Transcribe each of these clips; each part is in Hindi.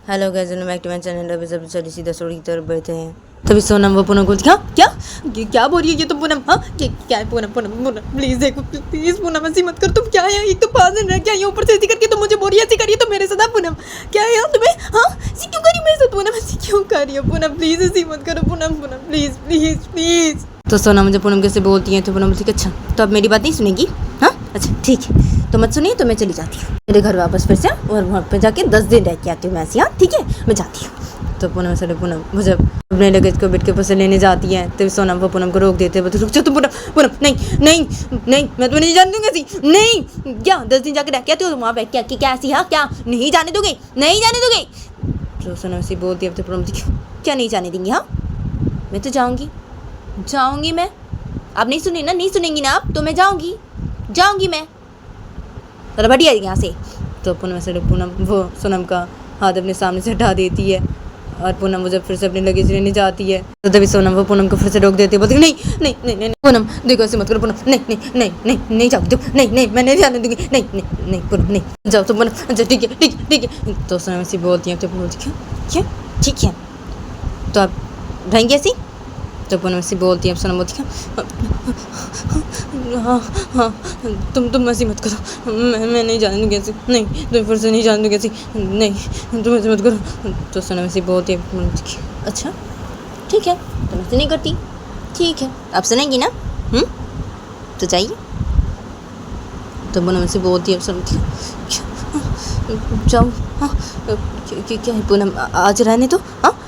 Hello guys, welcome back to my channel. अभी सब चली सीधा सोड़ी की तरफ बैठे हैं, तभी सोनम वो पूनम को क्या क्या क्या बोल रही है ये तो पूनम। हाँ क्या है पूनम पूनम पूनम प्लीज देखो प्लीज पूनम, ऐसी मत कर। तुम क्या है, एक तो पागल रह क्या है, ऊपर से ऐसी करके तो मुझे बोल रही है, ऐसी करिए तो मेरे साथ। पूनम क्या है यार तुम्हें, हाँ ऐसी क्यों करी मेरे साथ पूनम, ऐसी क्यों कर रही है पूनम, प्लीज ऐसी मत करो Poonam Poonam please please please. तो सोनम मुझे पूनम कैसे बोलती है, तो पूनम बोलती है अच्छा तो अब मेरी बात नहीं सुनेगी। हाँ अच्छा ठीक है, तो मत सुनिए, तो मैं चली जाती हूँ मेरे घर वापस फिर से, और वहाँ पे जाके 10 दिन रह के आती हूँ मैं ऐसी। हाँ ठीक है मैं जाती हूँ। तो पूनम सर पूनम मुझे अपने लगेज को बेड के ऊपर से लेने जाती है, तो सोनम वो पूनम को रोक देते हैं। रुक जाओ तुम पूनम पूनम, नहीं नहीं नहीं मैं तुम्हें नहीं जाने दूंगी ऐसी, नहीं क्या 10 दिन जाके रह के आती हो वहाँ पे, क्या क्या ऐसी। हाँ क्या नहीं जाने दोगे, नहीं जाने दोगे। तो सोनम ऐसी बोलती है, अब तो पूनम क्या नहीं जाने देंगी। हाँ मैं तो जाऊँगी जाऊँगी मैं, आप नहीं सुनी ना, नहीं सुनेंगी ना आप, तो मैं जाऊँगी मैं, चलो बढ़िया यहाँ से। तो पूनम से पूनम वो सोनम का हाथ अपने सामने से हटा देती है, और पूनम वो जब फिर से अपने लगेज लेने जाती है, तो तभी सोनम वो पूनम को फिर से रोक देती है, बोलती नहीं नहीं नहीं नहीं पूनम देखो ऐसे मत करो पूनम, नहीं नहीं नहीं नहीं नहीं जाओ तुम, नहीं नहीं मैं नहीं जाने दूंगी, नहीं नहीं नहीं पूनम नहीं जाओ तुम पूनम, अच्छा ठीक है ठीक है ठीक है। तो सोनम ऐसी बोलती है, तो बोलती क्या क्या ठीक है तो आप रहेंगे ऐसी। तो पूनम ऐसी बोलती है, सोनम बोलती है हाँ हाँ तुम ऐसी मत करो, मैं नहीं जाने दूँगी ऐसी, नहीं तुम फिर से नहीं जाने दूँगी ऐसी, नहीं तुम ऐसी मत करो। तो सोनम ऐसी बोलती है, अच्छा ठीक है तुम ऐसे नहीं करती, ठीक है आप सुनेंगी ना, तो जाइए। तो पूनम ऐसी बोलती है, सुनती जाओ। हाँ क्या है पूनम, आज रहने दो। हाँ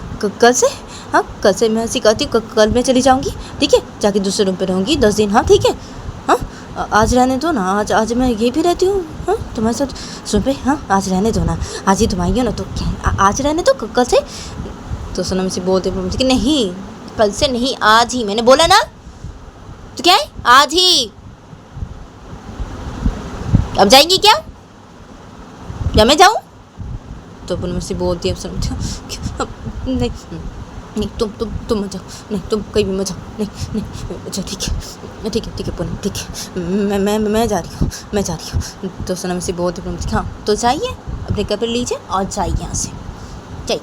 कल से, हाँ कल से मैं ऐसी करती, कल मैं चली जाऊँगी ठीक है, जाके दूसरे रूम पे रहूँगी 10 दिन। हाँ ठीक है, हाँ आज रहने दो ना, आज मैं ये भी रहती हूँ हाँ तुम्हारे साथ सुन पे। हाँ आज रहने दो ना, आज ही तुम आई हो ना, तो क्या आज रहने दो कल से। तो सोनम से बोलते मुझे कि नहीं कल से नहीं, आज ही, मैंने बोला ना, तो क्या है आज ही। अब जाएंगी क्या, या मैं जाऊँ। तो पूनम से बोलती है, नहीं नहीं तुम मत जाओ, नहीं तुम कहीं भी मत जाओ, नहीं नहीं अच्छा ठीक है पूनम ठीक है, मैं जा रही हूँ। तो सोनम से बहुत पूनम हाँ तो जाइए अपने कपड़े लीजिए और जाइए यहाँ से जाइए।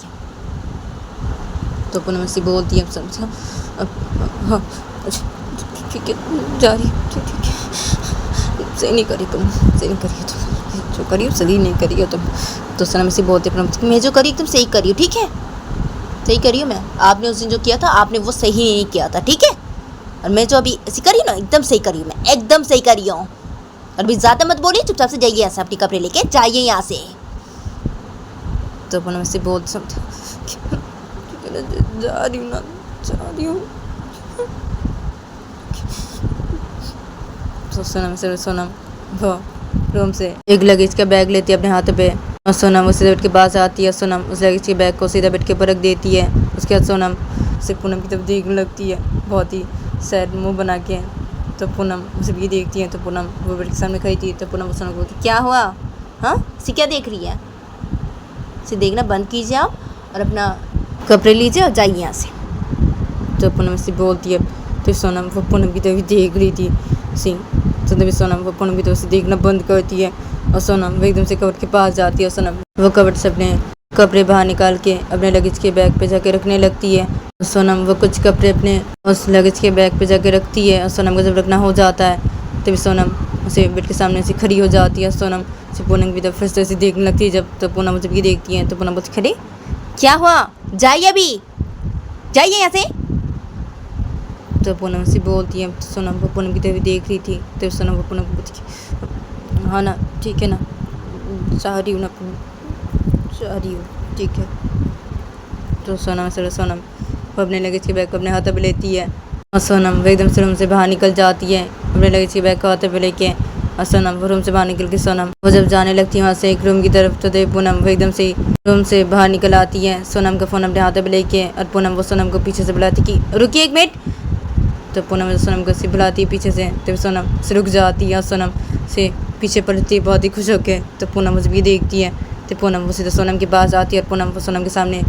तो पूनम से बोलती है हाँ अच्छा ठीक है जा रही हूँ ठीक है, सही नहीं करी तुम, सही नहीं करी तुम, जो करी हो सही नहीं करी हो तुम। तो सोनम से बोलते पूनम मैं जो करी एकदम सही करी हूँ ठीक है, सही करी हूँ मैं, आपने उस दिन जो किया था आपने वो सही नहीं किया था ठीक है, और मैं जो अभी ऐसी करी ना एकदम सही करी हूँ मैं, एकदम सही करी हूँ। और अभी ज़्यादा मत बोलिए, चुपचाप से जाइए यहाँ से, अपने कपड़े लेके जाइए यहाँ से। तो पूनम से बोल जा रही हूँ ना, जा रही हूँ। तो सोनम वो रूम से एक लगेज का बैग लेती है अपने हाथ पे, और सोनम उस बेड के पास आती है, सोनम उस लगेज के बैग को सीधा बेड के ऊपर रख देती है। उसके बाद सोनम से पूनम की तरफ देखने लगती है बहुत ही सैड मुंह बना के। तो पूनम उसे भी देखती है, तो पूनम वो बेड के सामने खड़ी थी। तो पूनम सोनम को बोलती क्या हुआ, हाँ सी क्या देख रही है, इसे देखना बंद कीजिए आप, और अपना कपड़े लीजिए और जाइए यहाँ से। तो पूनम से बोलती है, तो सोनम वो पूनम की तरफ देख रही थी सी, तो तभी सोनम वो पूनम की तरफ से देखना बंद करती है, और सोनम वो एकदम से कबर्ड के पास जाती है। सोनम वो कबर्ड से अपने कपड़े बाहर निकाल के अपने लगेज के बैग पे जाके रखने लगती है। सोनम वो कुछ कपड़े अपने उस लगेज के बैग पे जाके रखती है, और सोनम को जब रखना हो जाता है तभी सोनम उसे बेड के सामने से खड़ी हो जाती है। सोनम से पूनम की तरफ फिर से देखने लगती है, जब तो पूनम जब ये देखती है तो पूनम बोलती खड़ी क्या हुआ, जाइए अभी जाइए यहाँ से। तो पूनम से बोलती है, सोनम वो पूनम की तरफ देख रही थी, तो सोनम वो पूनम को बोलती हाँ ना ठीक है ना, चाह रही हूँ ना पूनम, चाह रही हूँ ठीक है। तो सोनम वो अपने लगेज के बैग को अपने हाथों पे लेती है, और सोनम वो एकदम से रूम से बाहर निकल जाती है अपने लगेज के बैग को हाथों पे लेके। और सोनम वो रूम से बाहर निकल के सोनम वो जब जाने लगती है वहाँ से एक रूम की तरफ, तो देव पूनम वो एकदम से रूम से बाहर निकल आती है सोनम का फ़ोन अपने हाथों पे लेके, और पूनम वो सोनम को पीछे से बुलाती कि रुकिए एक मिनट। तो पूनम सोनम को से बुलाती है पीछे से, तब सोनम से रुक जाती है, और सोनम से पीछे पलटती है बहुत ही खुश होकर। तो पूनम मुझे भी देखती है, तो पूनम वो सीधा सोनम के पास आती है, और पूनम वो सोनम के सामने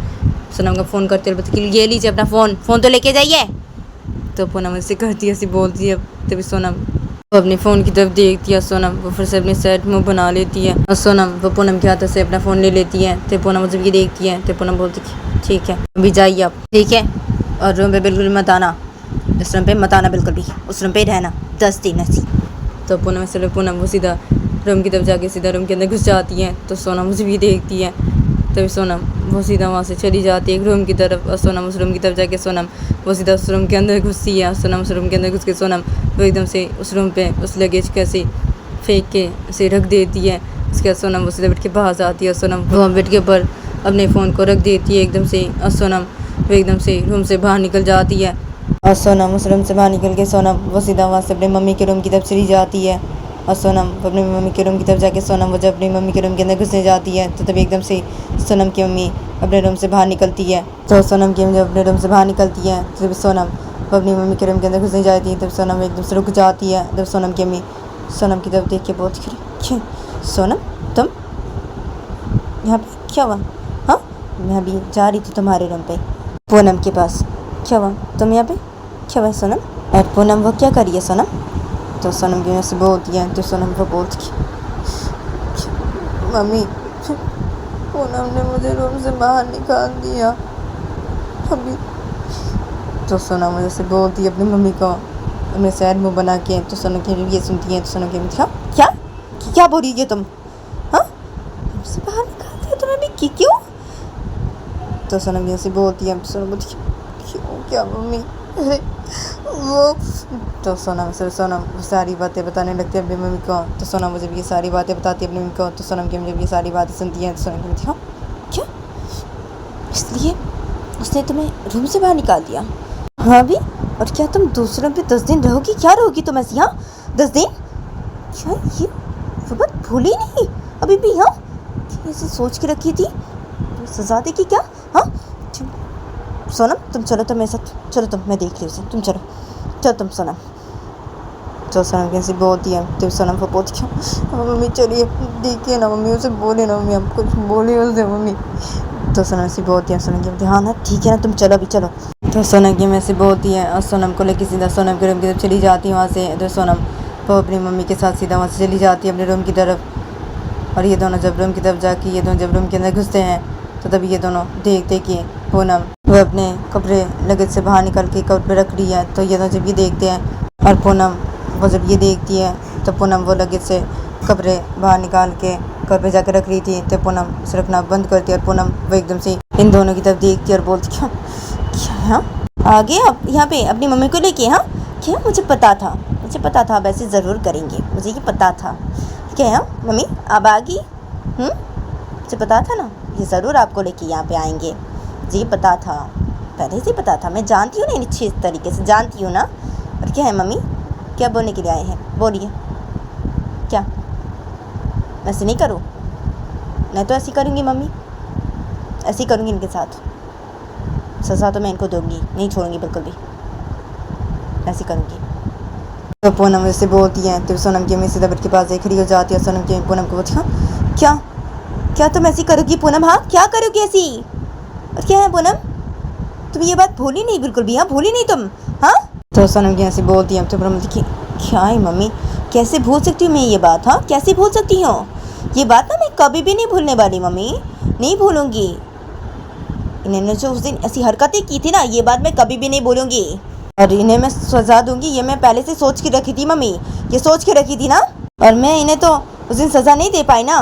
सोनम का फ़ोन करते हुए बोलती कि ये लीजिए अपना फ़ोन तो लेके जाइए। तो पूनम उससे कहती है, ऐसी बोलती है, तभी सोनम वो अपने फ़ोन की तरफ देखती है सोनम, वो फिर से अपने सेट मुँह बना लेती है और सोनम वो पूनम के हाथों से अपना फ़ोन ले लेती है। तो पूनम जब ये देखती है तो पूनम बोलती है ठीक है अभी जाइए आप, ठीक है, और रूम पे बिल्कुल मत आना, इस रूम पे मत आना बिल्कुल भी, उस रूम पे रहना 10 दिन ऐसी। तो पूनम से पूनम वो सीधा रूम की तरफ जाके सीधा रूम के अंदर घुस जाती है। तो सोनम उसे भी देखती है, तभी सोनम वो सीधा वहाँ से चली जाती है एक रूम की तरफ और सोनम उस रूम की तरफ जाके सोनम वो सीधा उस रूम के अंदर घुसती है। सोनम उस रूम के अंदर घुस के सोनम वो एकदम से उस रूम पे उस लगेज के ऐसे फेंक के उसे रख देती है। उसके बाद सोनम वो सीधा बेड के बाहर जाती है और सोनम वो बेड के ऊपर अपने फ़ोन को रख देती है एकदम से और सोनम वो एकदम से रूम से बाहर निकल जाती है। और सोनम उस रूम से बाहर निकल के सोनम वो सीधा वहाँ से अपनी मम्मी के रूम की तरफ चली जाती है और सोनम अपनी मम्मी के रूम की तरफ जाके सोनम वो जब अपनी मम्मी के रूम के अंदर घुसने जाती है तो तभी एकदम से सोनम की मम्मी अपने रूम से बाहर निकलती है। तो सोनम की मम्मी जब अपने रूम से बाहर निकलती है तो जब सोनम वो अपनी मम्मी के रूम के अंदर घुसने जाती है तब सोनम एकदम से रुक जाती है। जब सोनम की मम्मी सोनम की तरफ देख के बहुत खड़ी, सोनम तुम यहाँ पे क्या हुआ? हाँ मैं अभी जा रही थी तुम्हारे रूम पे पूनम के पास, क्या हुआ तुम यहाँ पे, क्या हुआ सोनम? और पूनम वो क्या करिए सोनम? तो सोनम की से बोलती है तो सोनम को बोलती मम्मी पूनम ने मुझे रूम से बाहर निकाल दिया अभी। तो सोनम मुझे से बोलती है अपनी मम्मी को अपने सैड मुँह बना के। तो सोनम की ये सुनती है तो सोनम की क्या क्या क्या बोल रही है तुम? हाँ रूम से बाहर निकाल दिया तुम्हें भी, क्यों? तो सोनम से बोलती है सोनम बोलती क्यों क्या मम्मी वो। तो सोनम सारी बातें बताने लगती है अपनी मम्मी को। तो सोनम मुझे ये सारी बातें बताती है अपनी मम्मी को। तो सोनम की जब ये सारी बातें सुनती है तो सोनम की हाँ क्या इसलिए उसने तुम्हें रूम से बाहर निकाल दिया? हाँ भी, और क्या तुम दूसरों पे 10 दिन रहोगी? क्या रहोगी तुम ऐसी? हाँ 10 दिन? क्या ये वो बात भूली नहीं अभी भी? हाँ ऐसे सोच के रखी थी तो सजा देगी क्या? हाँ सोनम तुम चलो, तुम मेरे साथ चलो, तुम मैं देख रही उसे, तुम चलो तुम सोनम। तो सोनम कैसे बोलती है तो सोनम को बोलती क्यों मम्मी चलिए देखिए ना मम्मी, उसे बोले ना मम्मी, आप कुछ बोले उसे मम्मी। तो सोनम से बोलती है सोनम की हाँ ना ठीक है ना तुम चलो अभी चलो। तो सोनम की मैं से बोलती है और सोनम को लेकर सीधा सोनम के रूम की तरफ चली जाती है वहाँ से। तो सोनम वो अपनी मम्मी के साथ सीधा वहाँ से चली जाती है अपने रूम की तरफ। और ये दोनों जब रूम की तरफ जाके ये दोनों जब रूम के अंदर घुसते हैं तो तभी ये दोनों देखते कि पूनम वह अपने कपड़े लगेज से बाहर निकल के कपड़े रख रही है। तो ये दोनों जब ये देखते हैं और पूनम वो जब ये देखती है तो पूनम वो लगेज से कपड़े बाहर निकाल के घर पे जाकर रख रही थी। तो पूनम उसे रखना बंद करती है और पूनम वो एकदम से इन दोनों की तरफ देखती है और बोलती क्या क्या आ गए आप यहाँ पे अपनी मम्मी को लेके? हाँ क्या मुझे पता था आप ऐसे ज़रूर करेंगे, मुझे ये पता था। क्या है मम्मी अब आ गई? मुझे पता था ना ये ज़रूर आपको लेके यहाँ पे आएंगे, मुझे ये पता था, पहले से पता था, मैं जानती हूँ ना अच्छे तरीके से जानती हूँ ना। और क्या है मम्मी क्या बोलने के लिए आए हैं? बोलिए क्या? ऐसे नहीं करूँ, मैं तो ऐसी करूँगी मम्मी, ऐसी करूँगी इनके साथ, सज़ा तो मैं इनको दूँगी, नहीं छोड़ूंगी बिल्कुल भी, ऐसी करूँगी। तो पूनम उससे बोलती है तो सोनम की मम्मी सीधा बेड के पास खड़ी हो जाती है। सोनम की पूनम को बोलती हाँ क्या तुम ऐसी करोगी पूनम? हाँ क्या करोगी ऐसी? और क्या है पूनम तुम ये बात भूली नहीं बिल्कुल भी? हाँ भूली नहीं तुम? हाँ तो सोनम की ऐसी बोलती है तो पूनम देखिए क्या है मम्मी, कैसे भूल सकती हूँ मैं ये बात? हाँ कैसे भूल सकती हूँ ये बात? ना मैं कभी भी नहीं भूलने वाली मम्मी, नहीं भूलूंगी। इन्होंने जो उस दिन ऐसी हरकतें की थी ना, ये बात मैं कभी भी नहीं भूलूंगी और इन्हें मैं सज़ा दूंगी, ये मैं पहले से सोच के रखी थी मम्मी, ये सोच के रखी थी ना। और मैं इन्हें तो उस दिन सज़ा नहीं दे पाई ना,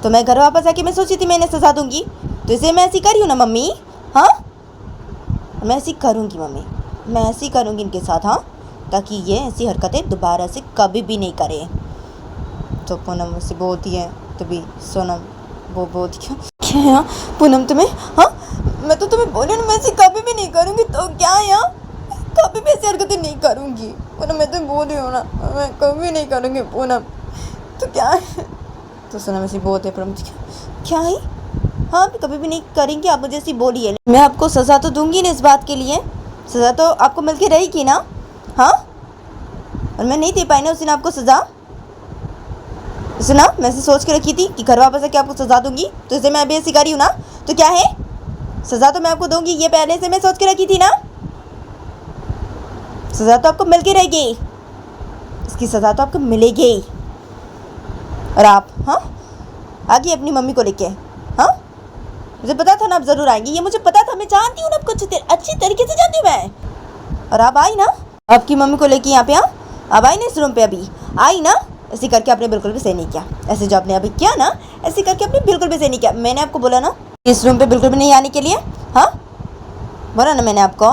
तो मैं घर वापस आके मैं सोची थी मैं इन्हें सज़ा दूंगी, तो इसे मैं ऐसी करी हूँ ना मम्मी। हाँ मैं ऐसी करूँगी मम्मी, मैं ऐसी करूँगी इनके साथ, हाँ ताकि ये ऐसी हरकतें दोबारा से कभी भी नहीं करें। तो पूनम मुझसे बोलती है तभी सोनम वो बोलती क्या है पूनम तुम्हें? हाँ मैं तो तुम्हें बोली ना मैं ऐसी कभी भी नहीं करूँगी, तो क्या है कभी भी ऐसी हरकतें नहीं करूँगी पूनम, मैं तो बोली हूँ ना मैं कभी नहीं करूँगी पूनम, तो क्या है? तो सोनम ऐसी बोलते हैं पूनम क्या है? हाँ कभी भी नहीं करेंगे, आप मुझे ऐसी बोली है, मैं आपको सज़ा तो दूंगी ना इस बात के लिए, सज़ा तो आपको मिल के रहेगी ना। हाँ और मैं नहीं दे पाई ना उस दिन आपको सज़ा, सुना मैं ऐसे सोच के रखी थी कि घर वापस आके आपको सज़ा दूंगी, तो इसे मैं अभी ऐसी करी हूँ ना, तो क्या है सज़ा तो मैं आपको दूंगी, ये पहले से मैं सोच के रखी थी ना, सज़ा तो आपको मिल के रहेगी, इसकी सज़ा तो आपको मिलेगी ही। और आप हाँ आगे अपनी मम्मी को लेके, हाँ मुझे पता था ना आप ज़रूर आएंगी, ये मुझे पता था, मैं जानती हूँ ना आपको अच्छी तरीके से जानती हूँ मैं। और आप आई ना आपकी मम्मी को लेके यहाँ पे, हाँ आप आई ना इस रूम पे, अभी आई ना, ऐसे करके आपने बिल्कुल भी सही नहीं किया। ऐसे जो आपने अभी किया ना, ऐसे करके आपने बिल्कुल भी सही नहीं किया। मैंने आपको बोला ना इस रूम पे बिल्कुल भी नहीं आने के लिए, हाँ बोला ना मैंने आपको,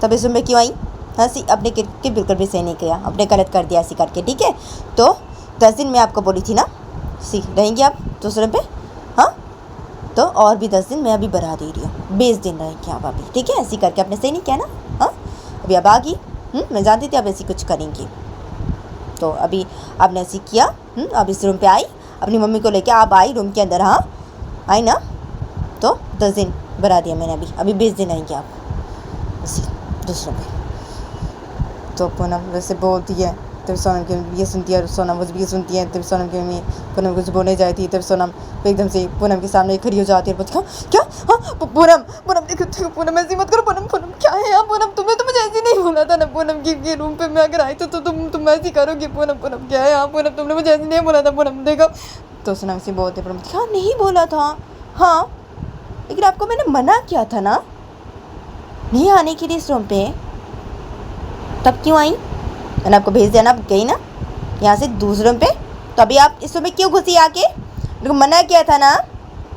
तब इस रूम पे क्यों आई? हाँ सी आपने के बिल्कुल भी सही नहीं किया, आपने गलत कर दिया ऐसे करके, ठीक है। तो 10 दिन मैं आपको बोली थी ना सी रहेंगी आप दूसरे पे, हाँ तो और भी 10 दिन मैं अभी बढ़ा दे रही हूँ, 20 दिन रहेंगे आप अभी, ठीक है। ऐसे करके आपने सही नहीं किया ना, हाँ अभी अब आ गई, मैं जानती थी आप ऐसी कुछ करेंगी, तो अभी आपने ऐसे किया। अब इस रूम पे आई, अपनी मम्मी को लेके आप आई रूम के अंदर, हाँ आई ना, तो 10 दिन बढ़ा दिया मैंने, अभी 20 दिन आएंगे आप इसी दूसरों पे। तो पूनम वैसे बोलती है तब सोनम की ये सुनती है और सोनम वो भी सुनती है, तब सोनम की मम्मी पूनम कुछ बोलने जाती है, तब सोनम एकदम से पूनम के सामने खड़ी हो जाती है और बोलती क्या हाँ पूनम देखो पूनम ऐसी मत करो, पूनम क्या है यार, पूनम तुम्हें तो मुझे ऐसे नहीं बोला था ना पूनम की रूम पे मैं अगर आई तो तुम ऐसी करोगी, पूनम क्या है यार, पूनम तुमने मुझे ऐसे नहीं बोला था पूनम देखो। तो सोनम से बोलते पूनम क्या नहीं बोला था, हाँ लेकिन आपको मैंने मना किया था ना नहीं आने के लिए इस रूम पे, तब क्यों आई? मैंने आपको भेज दिया ना, आप गई ना यहाँ से दूसरों पे, तो अभी आप इस रूम में क्यों घुसी आके? मेरे को मना किया था ना,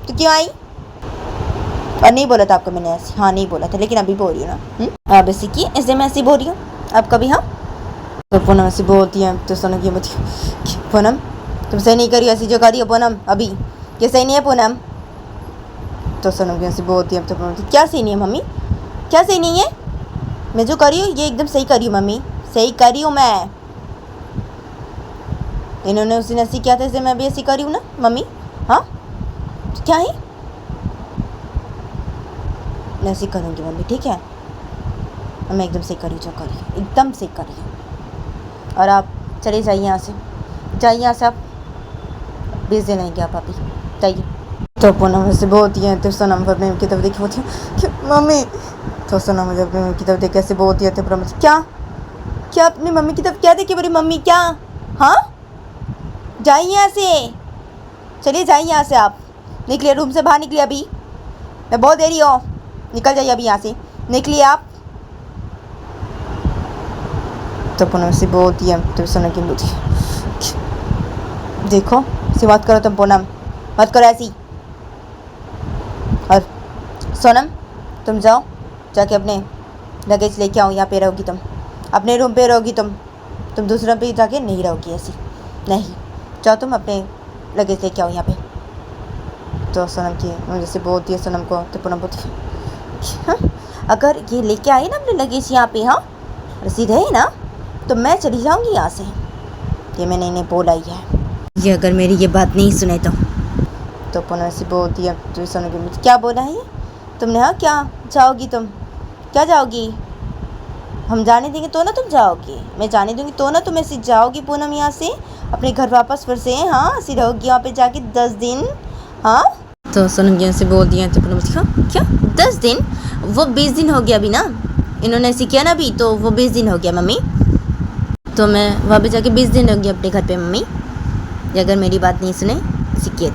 तो क्यों आई? और नहीं बोला था आपको मैंने ऐसे, हाँ नहीं बोला था, लेकिन अभी बोल रही हूँ ना, आप ऐसे की ऐसे मैं ऐसे बोल रही हूँ आप कभी, हाँ तो पूनम ऐसी बोलती है, तो सोनम की मत पूनम तुम सही नहीं करी, ऐसी जो करी हो पूनम अभी ये सही नहीं है पूनम। तो सोनम की ऐसी बोलती है, तो पूनम क्या सही नहीं है मम्मी, क्या सही नहीं है? मैं जो करी हूँ ये एकदम सही करी हूँ मम्मी, सही करी हूँ मैं, इन्होंने उसी ने ऐसी किया था, इसलिए मैं भी ऐसी करी हूँ ना मम्मी, हाँ तो क्या है मैं ऐसी करूँगी मम्मी, ठीक है मैं एकदम सही करी जो करी, एकदम सही करी हूँ। और आप चले जाइए यहाँ से, जाइए यहाँ से, आप 20 दिन रहेंगे आप अभी, जाइए। तो पूनम से बोलती है, तो सोनम अपने की तरफ देखी बोलती है मम्मी, तो सोनम मुझे अपनी मम्मी की तरफ देख कैसे बोलती है, तो पूनम क्या अपनी मम्मी की तरफ क्या देखी बोली मम्मी क्या, हाँ जाइए यहाँ से, चलिए जाइए यहाँ से, आप निकलिए रूम से बाहर, निकलिए अभी, मैं बहुत देरी हो, निकल जाइए अभी यहाँ से, निकलिए आप। तो पूनम से बोलती है, तो सोनम की बोलती देखो ऐसी बात करो तुम पूनम, मत करो ऐसी। और सोनम तुम जाओ जाके अपने लगेज लेके आओ, यहाँ पे रहोगी तुम, अपने रूम पे रहोगी तुम दूसरे पे जाके नहीं रहोगी ऐसी, नहीं जाओ तुम अपने लगेज लेके आओ यहाँ पे। तो सोनम की जैसे बोलती है सोनम को, तो पूनम बोलती है हाँ अगर ये लेके आए ना अपने लगेज यहाँ पे, हाँ रसीद है ना, तो मैं चली जाऊँगी यहाँ से, ये मैंने इन्हें बोला ही है, ये अगर मेरी ये बात नहीं सुने तो पूनम ऐसी बोलती है, तो सोनम की मुझे क्या बोला है ये तुमने, हाँ क्या जाओगी तुम, क्या जाओगी? हम जाने देंगे तो ना तुम जाओगी, मैं जाने दूंगी तो ना तुम ऐसे जाओगी पूनम यहाँ से अपने घर वापस फिर से, हाँ ऐसी रहोगी यहाँ पे जाके 10 दिन, हाँ। तो सोनम जी से बोल दिया, तो पूनम क्या 10 दिन, वो 20 दिन हो गया अभी ना, इन्होंने ऐसे किया ना अभी, तो वो 20 दिन हो गया मम्मी, तो मैं वहाँ पे जाके 20 दिन रहूँगी अपने घर पे मम्मी, अगर मेरी बात नहीं सुने ऐसे किए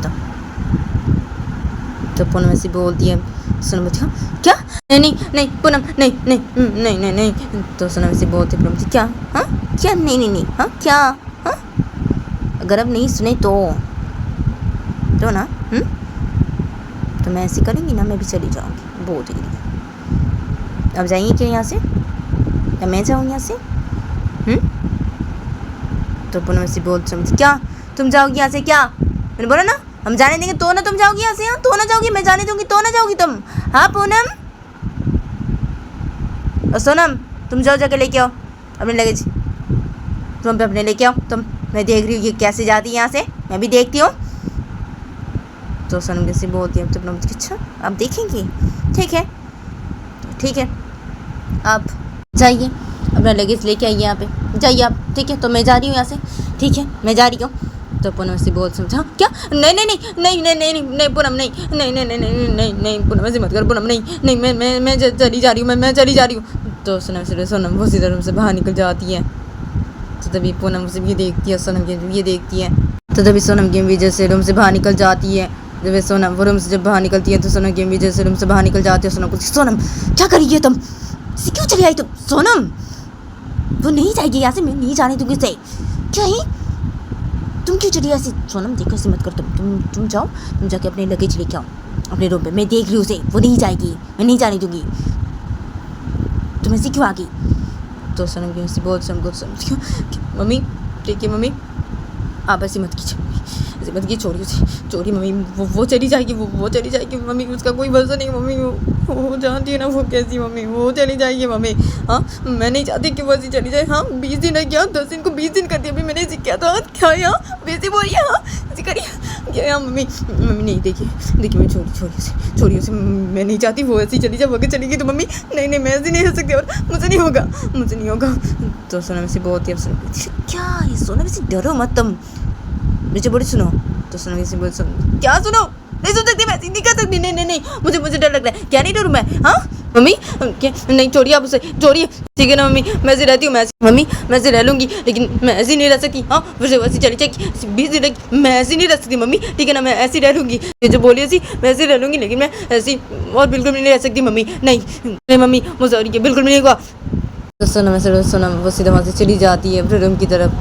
तो पूनम ऐसी बोलती है, सोनम क्या नहीं पूनम नहीं, तो सोनम ऐसी बोलती पूनम क्या, हाँ क्या नहीं, हाँ क्या, हाँ अगर अब नहीं सुने तो ना तो मैं ऐसे करूँगी ना, मैं भी चली जाऊँगी, बोल रही अब जाइए क्या यहाँ से, या मैं जाऊँ यहाँ से, तो पूनम ऐसी बोलती क्या तुम जाओगी यहाँ से, क्या मैंने बोला ना हम जाने देंगे तो ना तुम जाओगी यहाँ से, हाँ तो ना जाओगी, मैं जाने दूंगी तो ना जाओगी तुम, हाँ पूनम। और सोनम तुम जाओ जाके लेके आओ अपने लगेज, तुम पे अपने लेके आओ तुम, मैं देख रही हूँ ये कैसे जाती है यहाँ से, मैं भी देखती हूँ। तो सोनम कैसे बोलती है, तो पूनम अच्छा आप देखेंगी, ठीक है आप जाइए अपना लगेज लेके आइए यहाँ पे, जाइए आप, ठीक है तो मैं जा रही हूँ यहाँ से, ठीक है मैं जा रही हूँ। तो पूनम ऐसी बोल समझा क्या नहीं पूनम नहीं पूनम ऐसी मत कर पूनम, नहीं मैं चली जा रही हूँ, मैं चली जा रही हूँ। तो सोनम वो सीधा रूम से बाहर निकल जाती है। तो तभी पूनम उसे ये देखती है, सोनम की ये देखती है। तो तभी सोनम की वजह से रूम से बाहर निकल जाती है। जब वे सोनम वो रूम से जब बाहर निकलती है तो सोनम की वजह से रूम से बाहर निकल जाती है। सोनम को सोनम क्या करी है तुम, क्यों चली आई तुम? सोनम वो नहीं जाएगी यहाँ से, मैं नहीं जाने दूंगी उसे। क्या ही तुम क्यों चली ऐसी? सोनम देखो ऐसे मत कर, तुम जाओ, तुम जाके अपने लगेज लेके आओ अपने रूम पे, मैं देख रही हूँ उसे, वो नहीं जाएगी, मैं नहीं जाने दूंगी। तुम ऐसी क्यों आ गई? तो सोनम की ऐसी बहुत मम्मी ठीक है मम्मी, आप ऐसी मत कीजिए, ऐसे मत कीजिए, छोड़िए उसे, छोड़िए मम्मी, वो चली जाएगी, वो चली जाएगी मम्मी, उसका कोई भरोसा नहीं मम्मी, वो जानती है ना वो कैसी मम्मी, वो चली जाएगी मम्मी। हाँ मैं नहीं चाहती कि वो ऐसी चली जाए। हाँ 20 दिन है क्या, 10 दिन को 20 दिन कर दिया, अभी मैंने ऐसे किया था क्या? यहाँ वैसे बोल रही है, हाँ ऐसी करिए क्या? यहाँ मम्मी नहीं, देखिए मैं छोड़िए उसे, मैं नहीं चाहती वो ऐसी चली जाए। अगर चलेगी तो मम्मी नहीं मैं ऐसी नहीं रह सकती, और मुझे नहीं होगा। तो सोनम से बहुत ही अफसर, क्या ये सोनम से डरो मत तुम, मुझे बोली सुनो। तो सोनम से बोल सुन, क्या सुनो, नहीं सुन सकती, मैं नहीं कर सकती, नहीं मुझे डर लग रहा है। क्या नहीं डरूँ मैं? हाँ मम्मी नहीं, छोड़िए आप उसे, छोड़िए ठीक है ना मम्मी, मैं ऐसे रहती हूँ, मम्मी मैं ऐसे रह लूँगी, लेकिन मैं ऐसी नहीं रह सकती। हाँ वैसे वैसी चली जाएगी 20 दिन, मैं ऐसी नहीं रह सकती मम्मी, ठीक है ना, मैं ऐसी रह लूँगी, ये जो बोली ऐसी मैं ऐसी रह लूँगी, लेकिन मैं ऐसी और बिल्कुल भी नहीं रह सकती मम्मी, नहीं मम्मी मुझे बिल्कुल भी नहीं हुआ। तो सोनम वो सीधा वहाँ से चली जाती है अपने रूम की तरफ,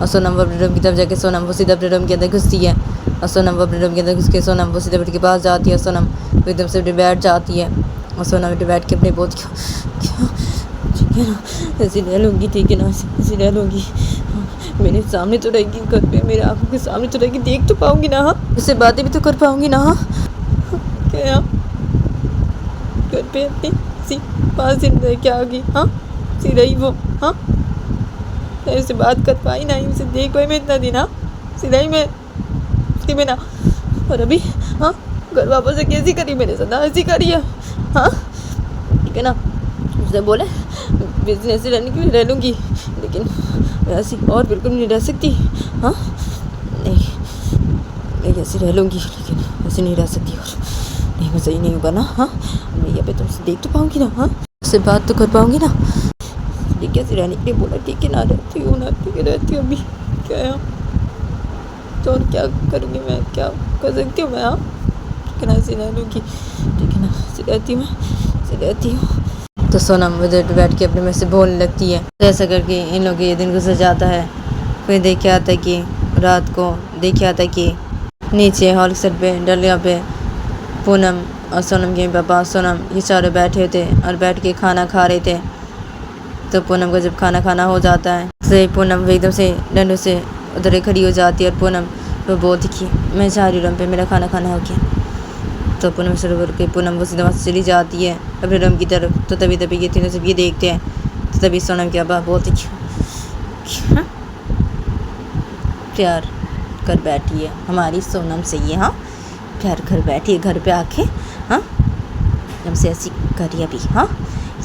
और सोनम वो अपने रूम की तरफ जाके सोनम वो सीधा अपने रूम के अंदर घुसती है, और सोनम वो अपने रूम के अंदर घुस के सोनम वो सीधे बेड के पास जाती है। सोनम वो एकदम से बैठ जाती है, और सोनम बैठ के अपने बहुत क्या ठीक है ना, ऐसी रह लूँगी, ठीक है ना, ऐसी रह लूँगी, मेरे सामने तो रहेगी, घर पे मेरे आंखों के सामने तो रहेगी, देख तो पाऊँगी ना, हाँ उससे बातें भी तो कर पाऊँगी ना। हाँ क्या घर पे अपनी 5 दिन रह के आ गई, हाँ सी रही वो, हाँ उससे बात कर पाई ना, उसे देख पाई मैं इतना दिन, हाँ सिलाई में उसके बिना, और अभी हाँ घर वापस से कैसी करी मेरे साथ, ऐसी करी है, हाँ ठीक है ना, उसने बोले बिजनेस से रहने के लिए रह लूँगी, लेकिन ऐसी और बिल्कुल नहीं रह सकती। हाँ नहीं ऐसी रह लूँगी, लेकिन ऐसे नहीं रह सकती, और नहीं मैं सही नहीं होगा ना। हाँ मैं यहाँ पे तुमसे देख तो पाऊँगी ना, हाँ उससे बात तो कर पाऊँगी ना, ठीक है ऐसे रहने के लिए बोला, ठीक है ना रहती हूँ ना, ठीक है रहती हूँ, अभी क्या है तो और क्या करूँगी मैं, क्या कर सकती हूँ मैं? हाँ ठीक है ना ऐसे रह लूँगी, ठीक है ना ऐसे रहती हूँ मैं, ऐसे रहती हूँ। तो सोनम उधर बैठ के अपने में से बोलने लगती है। तो ऐसा करके इन लोगों के ये दिन गुजर जाता है। फिर देखे आता है कि रात को देखे आता है कि नीचे हॉल सेट पे डलिया पे पूनम और सोनम के पापा सोनम ये सारे बैठे थे और बैठ के खाना खा रहे थे। तो पूनम को जब खाना खाना हो जाता है तो पूनम एकदम से डंडों से उधर ही खड़ी हो जाती है, और पूनम वो बोलती कि मैं जा रही रूम पे, मेरा खाना खाना हो गया। तो पूनम से बोल के पूनम वो सीधा वहाँ से चली जाती है अपने रूम की तरफ। तो तभी ये तीनों सब ये देखते हैं। तो तभी सोनम के अब्बा बोलते क्यों प्यार कर बैठी है हमारी सोनम से, ये हाँ प्यार कर बैठी है घर पे आके, हाँ हमसे ऐसी करी अभी, हाँ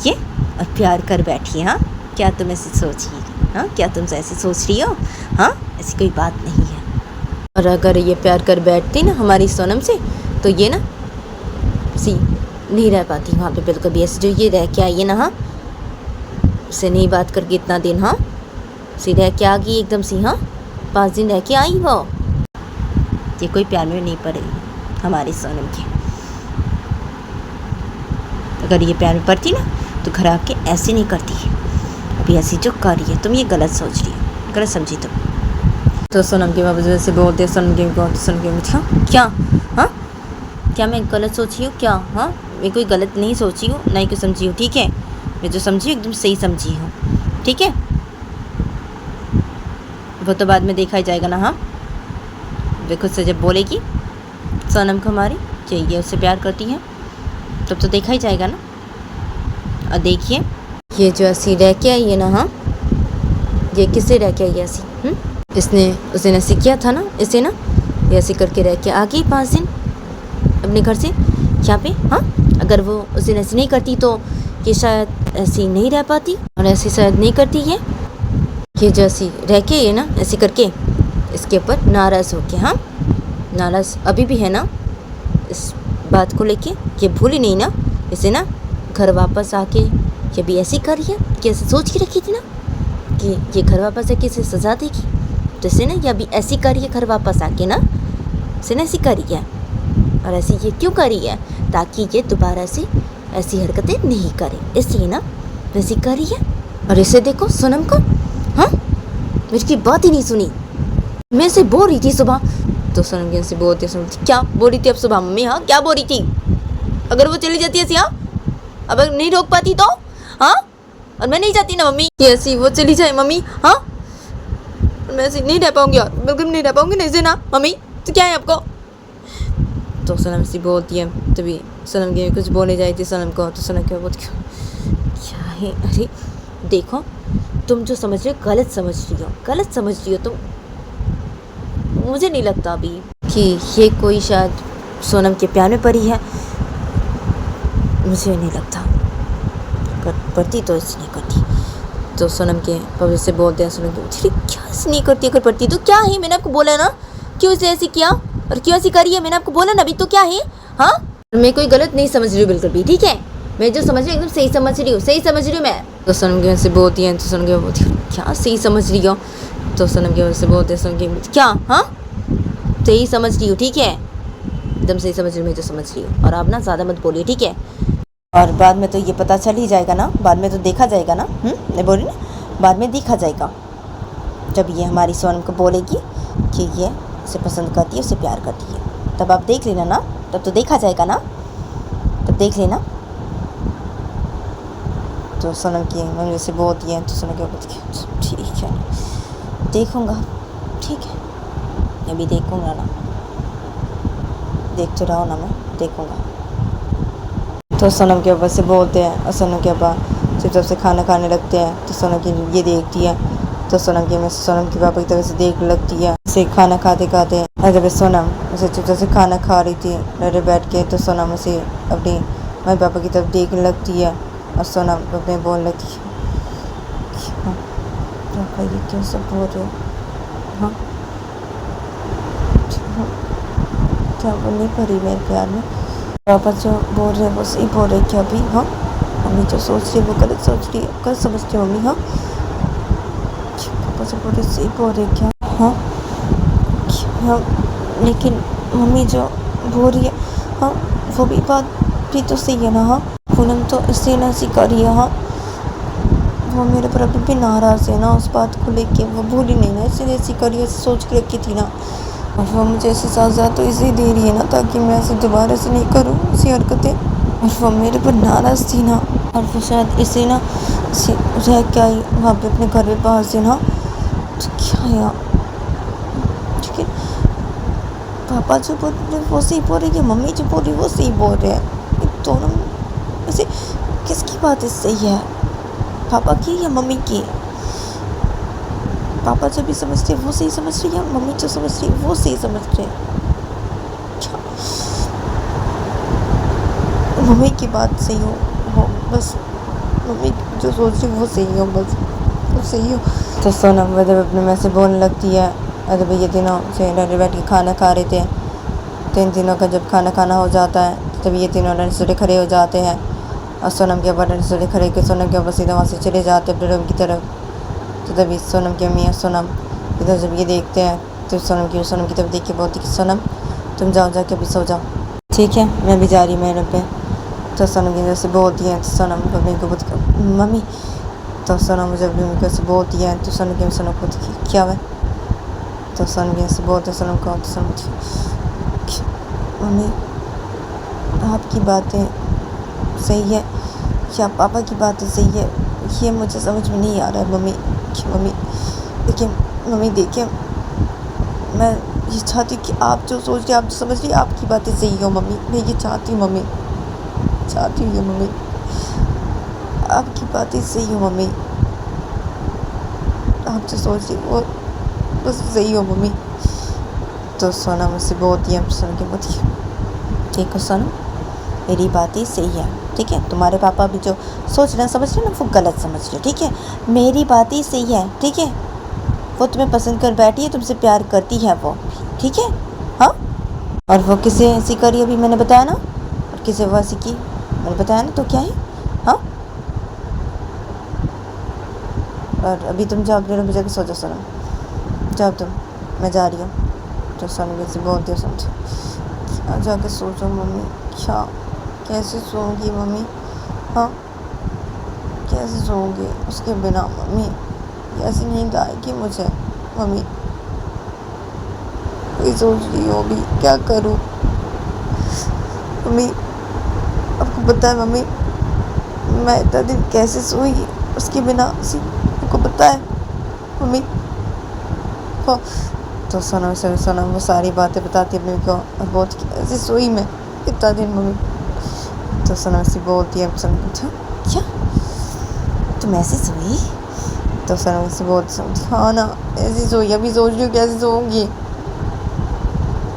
ये और प्यार कर बैठी है। हाँ क्या तुम ऐसी सोच रही, हाँ क्या तुम ऐसी सोच रही हो? हाँ ऐसी कोई बात नहीं है। और अगर ये प्यार कर बैठती ना हमारी सोनम से, तो ये ना सी नहीं रह पाती वहाँ पे बिल्कुल भी। ऐसे जो ये रह के आई है ना, हाँ उससे नहीं बात करके इतना दिन, हाँ सी रह के आ गई एकदम सी, हाँ 5 दिन रह के आई वो। ये कोई प्यार में नहीं पड़ेगी हमारी सोनम की। अगर ये प्यार में पड़ती ना तो घर आके ऐसे नहीं करती है, अभी ऐसी जो कर रही है। तुम ये गलत सोच रही हो, गलत समझी तुम। तो सोनम के बाबू से बोलते सोनम के को, सोनम के क्या, हाँ क्या मैं गलत सोची हूँ क्या? हाँ मैं कोई गलत नहीं सोची हूँ, नहीं कोई समझी हूँ, ठीक है मैं जो समझी हूँ एकदम सही समझी हूँ, ठीक है वो तो बाद में देखा ही जाएगा ना। हाँ वे खुद से जब बोलेगी सोनम को हमारी चाहिए उससे प्यार करती है तब तो देखा ही जाएगा ना। और देखिए ये जो ऐसी रह के आई है ना, हाँ ये किससे रह के आई है ऐसी, इसने उसने ऐसे किया था ना, इसे ना ये ऐसे करके रह के आ गई 5 दिन अपने घर से यहाँ पे। हाँ अगर वो उस दिन ऐसी नहीं करती तो ये शायद ऐसी नहीं रह पाती, और ऐसी शायद नहीं करती है ये जो ऐसी रह के ये ना ऐसे करके इसके ऊपर नाराज़ हो के, हाँ नाराज़ अभी भी है ना इस बात को लेके, ये भूली नहीं ना इसे ना घर वापस आके ये भी ऐसी कर रही है कि ऐसे सोच के रखी थी ना कि ये घर वापस आके इसे सजा देगी, तो इसे ना ये अभी ऐसी करी है घर वापस आके ना, इसे ना ऐसी करी है। और ऐसी ये क्यों करी है? ताकि ये दोबारा से ऐसी हरकतें नहीं करे, इसलिए ना वैसी करी है। और इसे देखो सोनम को, हाँ मेरी बात ही नहीं सुनी। मैं इसे बोल रही थी सुबह, तो सोनम की से बोलती है, क्या बोल रही थी अब सुबह मम्मी? हाँ क्या बोल रही थी? अगर वो चली जाती है ऐसी, हाँ अब अगर नहीं रोक पाती तो, हाँ और मैं नहीं चाहती ना मम्मी कि ऐसी वो चली जाए मम्मी, हाँ मैं ऐसी नहीं रह पाऊंगी और बिल्कुल नहीं रह पाऊंगी नहीं से ना मम्मी, तो क्या है आपको? तो सनम सी बोलती है, तभी सनम की कुछ बोले जाती थी सनम को, तो सनम क्या बोलती क्या है? अरे देखो तुम जो समझ रहे हो गलत समझ रही हो, गलत समझ रही हो तुम। मुझे नहीं लगता अभी कि ये कोई शायद सोनम के प्यार में पड़ी है, मुझे नहीं लगता। पढ़ती तो ऐसे नहीं करती। तो सोनम के पापा से बोलते हैं, सोनम के क्या ऐसे नहीं करती? अगर पढ़ती तो क्या है? मैंने आपको बोला ना क्यों इसे ऐसे किया और क्यों ऐसी करी है, मैंने आपको बोला ना अभी तो क्या है? हाँ मैं कोई गलत नहीं समझ रही हूँ बिल्कुल भी, ठीक है? मैं जो समझ रही हूँ एकदम सही समझ रही हूँ, सही समझ रही हूँ मैं। तो सोनम के से बोलती है, तो सोनम के बोलती है क्या सही समझ रही हो? तो सोनम के से बोलते हैं, सोनम के क्या, हाँ सही समझ रही हूँ, ठीक है एकदम सही समझ रही हूँ मैं जो समझ रही हूँ। और आप ना ज़्यादा मत बोलिए, ठीक है? और बाद में तो ये पता चल ही जाएगा ना, बाद में तो देखा जाएगा ना, मैं बोल रही ना बाद में देखा जाएगा, जब ये हमारी सोनम को बोलेगी कि ये उसे पसंद करती है, उसे प्यार करती है, तब आप देख लेना ना, तब तो देखा जाएगा ना, तब देख लेना। तो सोनम की मम्मी से बोलती है, तो सोनम क्या बोलती है ठीक है देखूँगा, ठीक है मैं भी देखूँगा ना, देख तो रहा हूँ ना मैं, देखूँगा। तो सोनम के ऊपर से बोलते हैं और सोनम के ऊपर चुपचाप से खाना खाने लगते हैं। तो सोनम की ये देखती है, तो सोनम की पापा की तरफ से देख लगती है उसे खाना खाते खाते। और जब सोनम उसे चुपचाप से खाना खा रही थी डरे बैठ के, तो सोनम उसे अपने मम्मी पापा की तरफ देख लगती है और सोनम अपने बोल लगती है पापा ये क्यों सब बोल रहे हो? हाँ क्या बोलनी पड़ी मेरे प्यार में? पापा जो बोल रहे हैं वो सही बोल रहे क्या अभी? हाँ मम्मी जो सोच रही है वो गलत सोच रही है, गलत समझ रही है मम्मी। हाँ पापा जो बोल रहे सही बोल रहे क्या? हाँ हाँ लेकिन मम्मी जो बोल रही है हाँ वो भी बात भी तो सही है ना। हाँ पूनम तो इससे ना सिखा रही है, हाँ वो मेरे पर अभी भी नाराज़ है ना उस बात को लेके, वो भूली नहीं ना, इसलिए सिखा रही है, सोच के रखी थी ना। और वो मुझे ऐसी सज़ा तो इसे दे रही है ना ताकि मैं ऐसे दोबारा से नहीं करूँ ऐसी हरकतें। और वो मेरे पर नाराज़ थी ना, और वो शायद इसे ना रह के आई वहाँ पे अपने घर में बाहर से ना, तो क्या यार ठीक है पापा जो बोल रहे वो सही बोल रहे हैं, मम्मी जो बोल रही वो सही बोल रहे हैं, दोनों वैसे किसकी बात सही है, पापा की या मम्मी की? पापा जो भी समझ रहे वो सही समझ रही है, मम्मी जो समझ रही वो सही समझ रहे। मम्मी की बात सही हो बस, मम्मी जो सोच रही वो सही हो बस, वो सही हो। तो सोनम जब अपने में से बोलने लगती है, अरे भैया दिनों से डरे बैठ के खाना खा रहे थे, 3 दिनों का जब खाना खाना हो जाता है तब ये तीनों डर से खड़े हो जाते हैं और सोनम के ऊपर डर से खड़े के सोनम के ऊपर सीधा वहाँ से चले जाते अपने रूम की तरफ। तो तभी सोनम की अम्मी और सोनम इधर जब ये देखते हैं तो सोनम की तरफ देख के बोलती कि सोनम तुम जाओ जाके अभी सो जाओ, ठीक है मैं भी जा रही मेरे पे। तो सोनम की जैसे बोलती है, तो सोनम मम्मी को बोलती मम्मी, तो सोनम मुझे अपनी मम्मी को ऐसे बोलती है, तो सोनम को क्या हुआ? तो सोनम की ऐसे बोलते सोनम को, तो सोनम मम्मी आपकी बातें सही है या पापा की बातें सही है, ये मुझे समझ में नहीं आ रहा है मम्मी। मम्मी देखिए मैं ये चाहती हूँ कि आप जो सोच रही आप जो समझ रही आपकी बातें सही हो मम्मी, मैं ये चाहती हूँ मम्मी, चाहती हूँ ये मम्मी आपकी बातें सही हो मम्मी, आप जो सोच रही वो बस सही हो मम्मी। तो सोना मुझसे बोलती है, सुन के बोलती है ठीक है सोनम मेरी बातें सही है, ठीक है तुम्हारे पापा भी जो सोच रहे हैं समझ रहे हैं ना वो गलत समझ रहे हैं, ठीक है मेरी बात ही सही है, ठीक है वो तुम्हें पसंद कर बैठी है, तुमसे प्यार करती है वो, ठीक है हाँ। और वो किसे ऐसी करी अभी मैंने बताया ना, और किसे वो ऐसी की मैंने बताया ना, तो क्या है हाँ और अभी तुम जाओ अपने रूम में जाके सो जाओ सोनम, जाओ तुम, मैं जा रही हूँ। तो सोनम से बोलती है समझो, क्या जाके सो जाओ मम्मी, क्या कैसे सोऊंगी मम्मी, हाँ कैसे सोऊंगी उसके बिना मम्मी, कैसी नींद आएगी मुझे मम्मी, कोई सोच रही हो अभी क्या करूँ मम्मी, आपको पता है मम्मी मैं इतना दिन कैसे सोई उसके बिना, आपको पता है मम्मी को। तो सोनम वो सारी बातें बताती है मम्मी को, और बहुत कैसे सोई मैं इतना दिन मम्मी। तो सोनम से बोलती है क्या तुम ऐसे सोई, तो सोनम से बोलती, हाँ ना ऐसी सोई, अभी सोच रही हूँ कैसे सोऊंगी,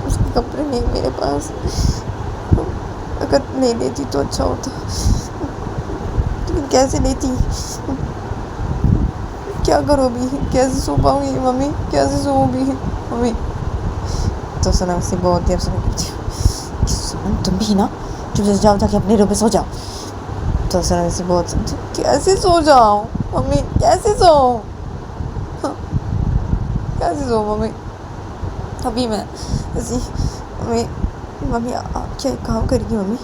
उसके कपड़े नहीं मेरे पास, अगर ले लेती तो अच्छा होता, लेकिन कैसे लेती, क्या करो अभी, कैसे सो पाऊंगी मम्मी, कैसे सोऊंगी मम्मी। तो सोनम से बहुत देर सोनम तुम भी ना चुप जाओ ताकि अपने रूम पे सो जाओ। तो सोनम से बहुत कैसे सो जाओ मम्मी, कैसे सो, कैसे सो मम्मी, अभी मैं ऐसी मम्मी मम्मी आप क्या काम करेगी मम्मी।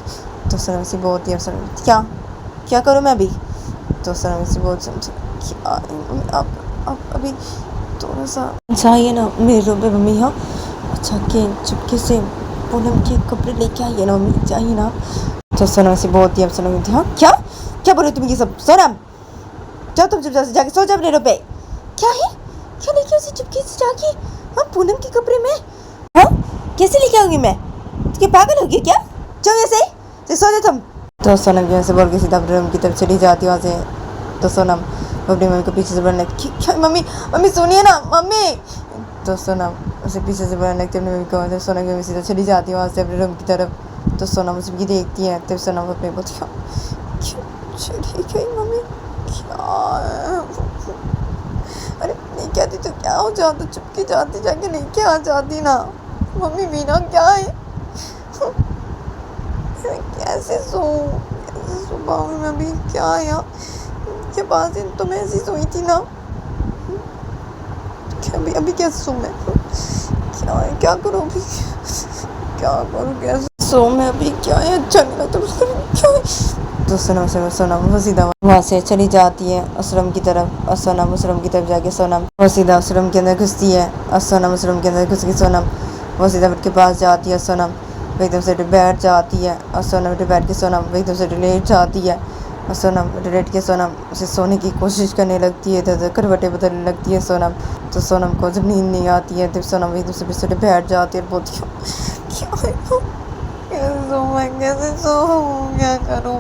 तो सोनम से बहुत देर क्या क्या करूँ मैं अभी। तो सोनम से बहुत क्या आप अभी थोड़ा सा जाइए ना मेरे रूम पे मम्मी, हाँ अच्छा के चुपके से पूनम के कपड़े लेके आइए ना मम्मी, जाइए ना। तो सोनम से बहुत ही सोनम थी, हाँ क्या क्या बोले तुम ये सब, सोनम जाओ तुम चुपचाप से जाके सो जाओ अपने रूम पे, क्या है क्या लेके उसे चुपके से जाके, हाँ पूनम के कपड़े में, हाँ कैसे लेके आऊंगी मैं, क्या पागल होगी क्या, जाओ ऐसे सो जाओ तुम। तो सोनम जो ऐसे बोल के सीधा अपने रूम की तरफ चली जाती है वहाँ से। तो सोनम अपनी मम्मी को पीछे से बोलने लगती, क्या मम्मी मम्मी सुनिए ना मम्मी। तो सोनम उसे पीछे से बोलने लगती है अपनी मम्मी को, तो सोनम की मम्मी सीधा चली जाती है वहाँ से अपने रूम की तरफ। तो सोनम उसे भी देखती है, तब सोनम अपने बोलती है क्यों चली गई मम्मी, क्या अरे नहीं कहती तो क्या हो जाता, चुपके जाती जाके नहीं क्या आ जाती ना मम्मी, मीना क्या है कैसे सो पाऊंगी मैं अभी, क्या यार के पास दिन तो मैं ऐसी सोई थी ना, क्या अभी कैसे सो मैं, क्या करूँ अभी, क्या करूँ कैसे सो मैं अभी, क्या है अच्छा नहीं लगता क्या है। तो सोनम वो सीधा वहाँ से चली जाती है असरम की तरफ, और सोनम असरम की तरफ जाके सोनम वो सीधा असरम के अंदर घुसती है, और सोनम असरम के अंदर घुस के सोनम वो सीधा बेड के पास जाती है, सोनम वो एकदम से बैठ जाती है, और सोनम बैठ के सोनम वो एकदम से लेट जाती है, और सोनम लेट के सोनम उसे सोने की कोशिश करने लगती है, इधर करवटें बदलने लगती है सोनम। तो सोनम को जब नींद नहीं आती है तब सोनम एकदम से बिस्तर पे बैठ जाती है और बोलती है कैसे सोऊं क्या करूँ,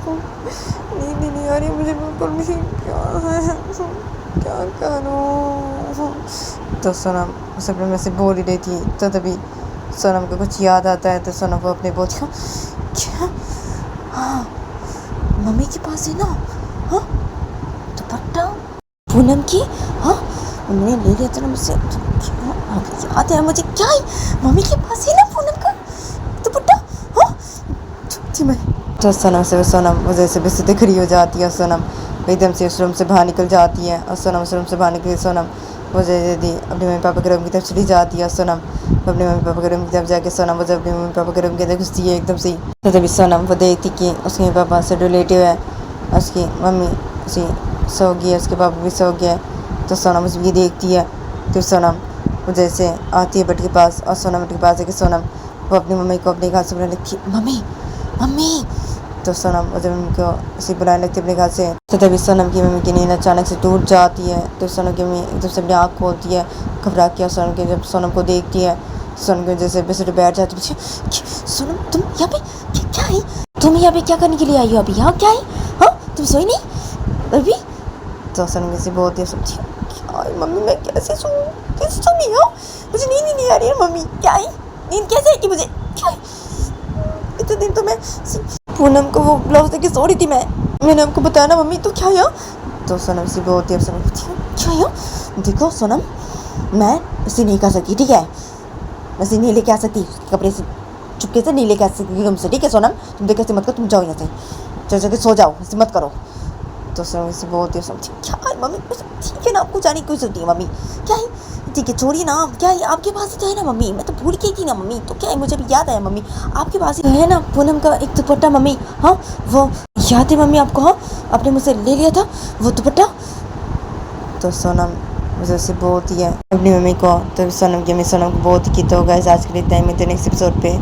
नींद ही नहीं आ रही मुझे बिल्कुल भी, क्या करूँ। तो सोनम उस अपने में से बोल ही रही थी, तो तभी सोनम को कुछ याद आता है, तो सोनम को अपने बोलती है क्या, हाँ मम्मी के पास है ना, हाँ दुपट्टा पूनम की, हाँ उन्होंने ले लिया था ना मुझसे, याद है मुझे, क्या है मम्मी के पास है ना पूनम का दुपट्टा, हाँ थी मैं। तो सोनम वो जैसे बिस्तर खड़ी हो जाती है, सोनम एकदम से उस रूम से बाहर निकल जाती है, और सोनम उस रूम से बाहर निकली, सोनम वो जल्दी अपने मम्मी पापा के रूम की तरफ चली जाती है, सोनम अपने मम्मी पापा के रूम की तरफ जाके सोनम वो जब अपने मम्मी पापा के रूम के अंदर घुसती है एकदम से, तो तभी सोनम वो देखती कि उसके मम्मी पापा से रिलेटिव है, उसकी मम्मी उसी सो गई है, उसके पापा भी सो गए, तो सोनम उसे भी देखती है। तो सोनम वो जैसे आती है बेड के पास, और सोनम बेड के पास है कि सोनम वो अपनी मम्मी को अपने घर से बुलाने लगती, मम्मी मम्मी। तो सोनम वो जब मम्मी को उसे बुलाने लगती है अपने घर से, तो तभी सोनम की मम्मी की नींद अचानक से टूट जाती है। तो सोनम की मम्मी एकदम से अपनी आँख खोलती है घबरा के, सोनम के जब सोनम को देखती है, सोनम के जैसे बिस्तर बैठ जाती है, सोनम तुम यहाँ पे क्या है, तुम यहाँ पे क्या करने के लिए आई हो अभी, यहाँ क्या है, हाँ तुम सोई नहीं अभी। तो सोनम से बहुत देर सोचती है, क्या मम्मी मैं कैसे सोऊं, कैसे सोऊंगी, हाँ मुझे नींद ही नहीं आ रही है मम्मी, क्या है नींद कैसे आएगी मुझे, क्या है इतने दिन तो मैं पूनम को वो ब्लाउज देके सो रही थी, मैंने आपको बताया ना मम्मी, तो क्या है। तो सोनम से बहुत देर सोनम क्या है, देखो सोनम मैं उसे नहीं कर सकती, ठीक है मैं उसे नहीं लेके आ सकती, कपड़े से चुपके से नहीं लेके आ सकती तुमसे, ठीक है सोनम तुम देख ऐसे मत करो, तुम जाओ यहाँ से, चल चल के सो जाओ, ऐसे मत करो। तो सोनम से बोलती है क्या है मम्मी, ठीक है ना, आपको जाने की कोई जरूरत नहीं है मम्मी, क्या है, ठीक है छोड़िए ना, क्या है आपके पास ही तो है ना मम्मी, मैं तो भूल गई थी ना मम्मी, तो क्या है मुझे अभी याद आया मम्मी, आपके पास ही तो है ना पूनम का एक दुपट्टा मम्मी, हाँ वो याद है मम्मी आपको, हाँ आपने मुझसे ले लिया था वो दुपट्टा। तो सोनम मुझे से बोलती है अपनी मम्मी को, तो सोनम की मम्मी सोनम को बोलती कि तो गाइस आज के लिए टाइम में नेक्स्ट एपिसोड पे